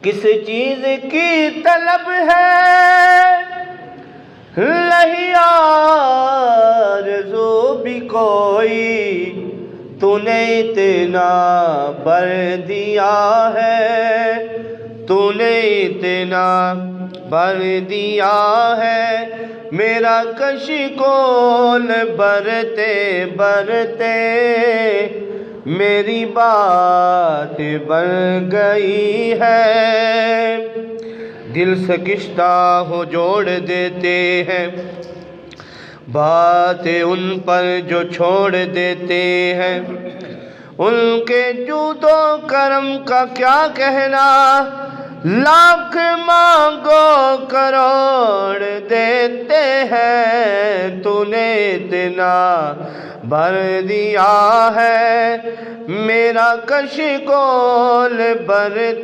کس چیز کی طلب ہے نہیں آرزو بھی کوئی، تو نے اتنا بھر دیا ہے، تو نے اتنا بھر دیا ہے، میرا کشکول برتے برتے میری بات بن گئی ہے۔ دل سکشتہ ہو جوڑ دیتے ہیں، باتیں ان پر جو چھوڑ دیتے ہیں، ان کے جود و کرم کا کیا کہنا، لاکھ مانگو کروڑ دیتے ہیں، تو نے اتنا بھر دیا ہے، میرا کشکول برتے